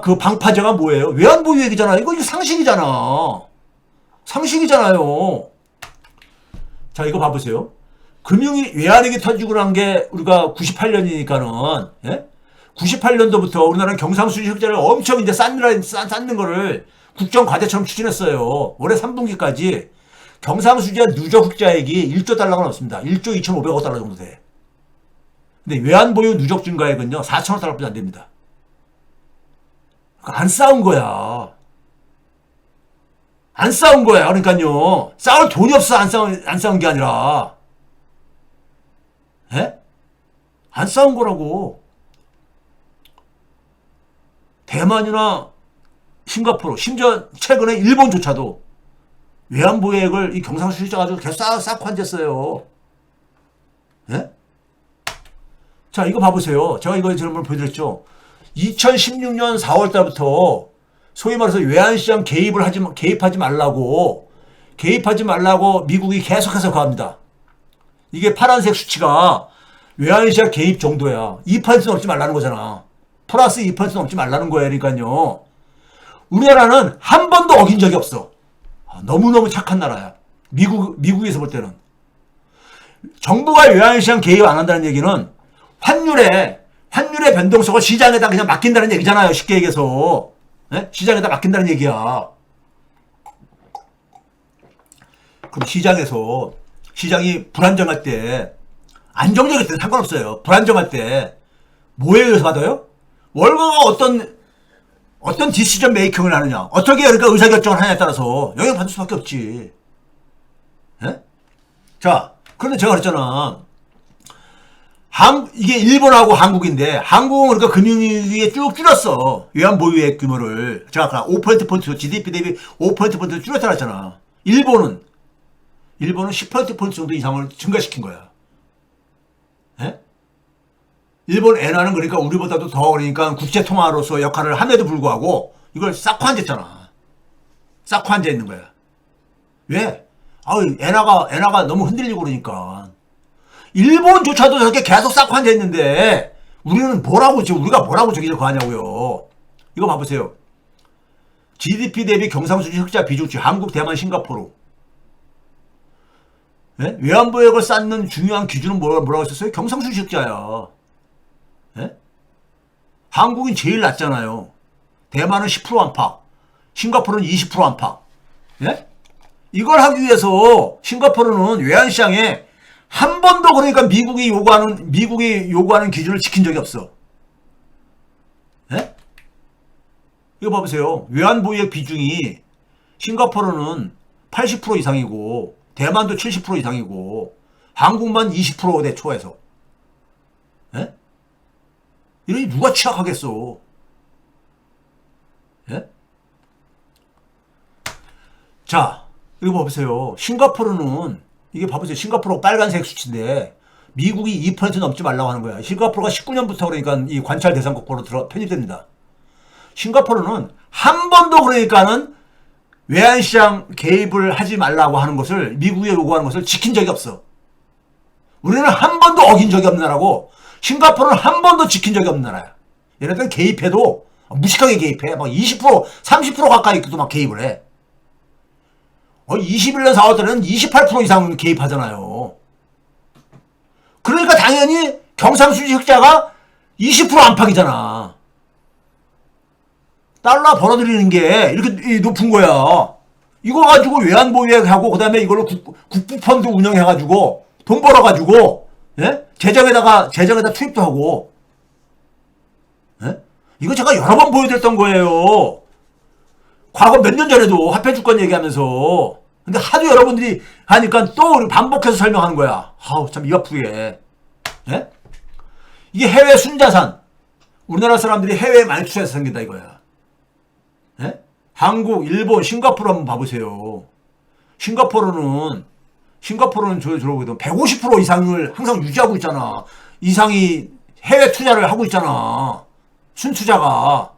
그 방파제가 뭐예요? 외환보유액이잖아. 이거 상식이잖아. 상식이잖아요. 자, 이거 봐보세요. 외환위기 터지고 난 게 우리가 98년이니까는, 예? 98년도부터 우리나라는 경상수지 흑자를 엄청 이제 쌓는 거를 국정과제처럼 추진했어요. 올해 3분기까지 경상수지와 누적 흑자액이 1조 달러가 넘습니다. 1조 2,500억 달러 정도 돼. 근데 외환보유 누적 증가액은요, 4천억 달러뿐이 안 됩니다. 그러니까 안 싸운 거야. 안 싸운 거야. 그러니까요. 싸울 돈이 없어. 안 싸운 게 아니라. 예? 안 싸운 거라고. 대만이나 싱가포르, 심지어 최근에 일본조차도 외환보유액을 이 경상수지자 가지고 계속 쌓고 앉았어요. 예? 자, 이거 봐보세요. 제가 이거 지난번에 보여드렸죠. 2016년 4월 달부터 소위 말해서 외환시장 개입하지 말라고 미국이 계속해서 가합니다. 이게 파란색 수치가 외환시장 개입 정도야. 2% 넘지 말라는 거잖아. 플러스 2% 넘지 말라는 거야. 그러니까요. 우리나라는 한 번도 어긴 적이 없어. 너무너무 착한 나라야. 미국에서 볼 때는. 정부가 외환시장 개입 안 한다는 얘기는 환율의 변동성을 시장에다 그냥 맡긴다는 얘기잖아요. 쉽게 얘기해서. 네? 시장에다 맡긴다는 얘기야. 그럼 시장이 불안정할 때, 안정적일 때는 상관없어요. 불안정할 때 뭐에 의해서 받아요? 월가가 어떤 디시전 메이킹을 하느냐, 어떻게 그러니까 의사결정을 하냐에 따라서 영향받을 수밖에 없지. 네? 자, 그런데 제가 그랬잖아. 이게 일본하고 한국인데, 한국은 그러니까 금융위기에 쭉 줄였어. 외환보유액 규모를. 제가 아까 5%포인트, GDP 대비 5%포인트 줄였다 그랬잖아. 일본은 10%포인트 정도 이상을 증가시킨 거야. 예? 일본 엔화는 그러니까 우리보다도 더 그러니까 국제통화로서 역할을 함에도 불구하고 이걸 쌓고 앉았잖아. 쌓고 앉아 있는 거야. 왜? 엔화가 너무 흔들리고 그러니까. 일본조차도 저렇게 계속 쌓고 앉아 있는데 우리가 뭐라고 저기서 하냐고요. 이거 봐보세요. GDP 대비 경상수지 흑자 비중치 한국, 대만, 싱가포르. 예? 외환보유액을 쌓는 중요한 기준은 뭐라고 했었어요? 경상수지 흑자야. 예? 한국은 제일 낮잖아요. 대만은 10% 안팎, 싱가포르는 20% 안팎. 예? 이걸 하기 위해서 싱가포르는 외환시장에 한 번도 그러니까 미국이 요구하는 기준을 지킨 적이 없어. 예? 이거 봐보세요. 외환보유액 비중이 싱가포르는 80% 이상이고 대만도 70% 이상이고 한국만 20%대 초에서. 예? 이러니 누가 취약하겠어. 예? 자, 이거 봐보세요. 이게 봐보세요. 싱가포르가 빨간색 수치인데 미국이 2% 넘지 말라고 하는 거야. 싱가포르가 19년부터 그러니까 이 관찰 대상국으로 편입됩니다. 싱가포르는 한 번도 그러니까는 외환시장 개입을 하지 말라고 하는 것을, 미국에 요구하는 것을 지킨 적이 없어. 우리는 한 번도 어긴 적이 없는 나라고, 싱가포르는 한 번도 지킨 적이 없는 나라야. 얘네들은 개입해도 무식하게 개입해. 막 20%, 30% 가까이도 막 개입을 해. 21년 4월달에는 28% 이상 개입하잖아요. 그러니까 당연히 경상수지 흑자가 20% 안팎이잖아. 달러 벌어들이는 게 이렇게 높은 거야. 이거 가지고 외환보유액하고 그 다음에 이걸로 국부펀드 운영해가지고 돈 벌어가지고, 예? 재정에다 투입도 하고, 예? 이거 제가 여러 번 보여드렸던 거예요. 과거 몇 년 전에도 화폐주권 얘기하면서. 근데 하도 여러분들이 하니까 또 반복해서 설명하는 거야. 아우, 참, 이 아프게. 예? 이게 해외 순자산. 우리나라 사람들이 해외에 많이 투자해서 생긴다 이거야. 예? 한국, 일본, 싱가포르 한번 봐보세요. 싱가포르는 저러거든. 150% 이상을 항상 유지하고 있잖아. 이상이 해외 투자를 하고 있잖아. 순투자가.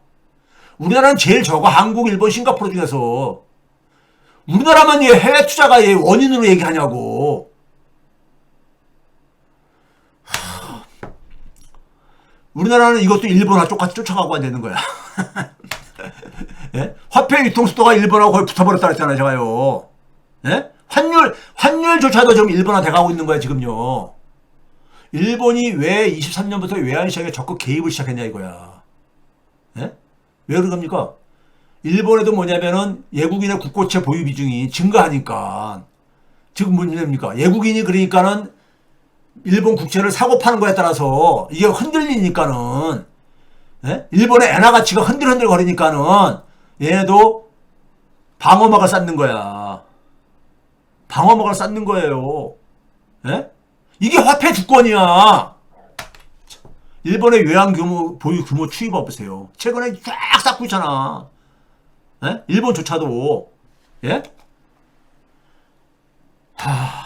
우리나라는 제일 적어. 한국, 일본, 싱가포르 중에서. 우리나라만 해외 투자가 원인으로 얘기하냐고. 우리나라는 이것도 일본과 똑같이 쫓아가고 되는 거야. 예? 화폐 유통수도가 일본하고 거의 붙어버렸다 그랬잖아요, 제가요. 예? 환율조차도 지금 일본화 돼가고 있는 거야, 지금요. 일본이 왜 23년부터 외환시장에 적극 개입을 시작했냐, 이거야. 예? 왜 그런 겁니까? 일본에도 뭐냐면은 외국인의 국고채 보유 비중이 증가하니까. 지금 문제입니까? 외국인이 그러니까는 일본 국채를 사고 파는 거에 따라서 이게 흔들리니까는, 예? 일본의 엔화 가치가 흔들흔들 거리니까는 얘네도 방어막을 쌓는 거야. 방어막을 쌓는 거예요. 예? 이게 화폐 주권이야. 일본의 외환 규모, 보유 규모 추이 봐보세요. 최근에 쫙 쌓고 있잖아. 예? 일본조차도. 예? 하...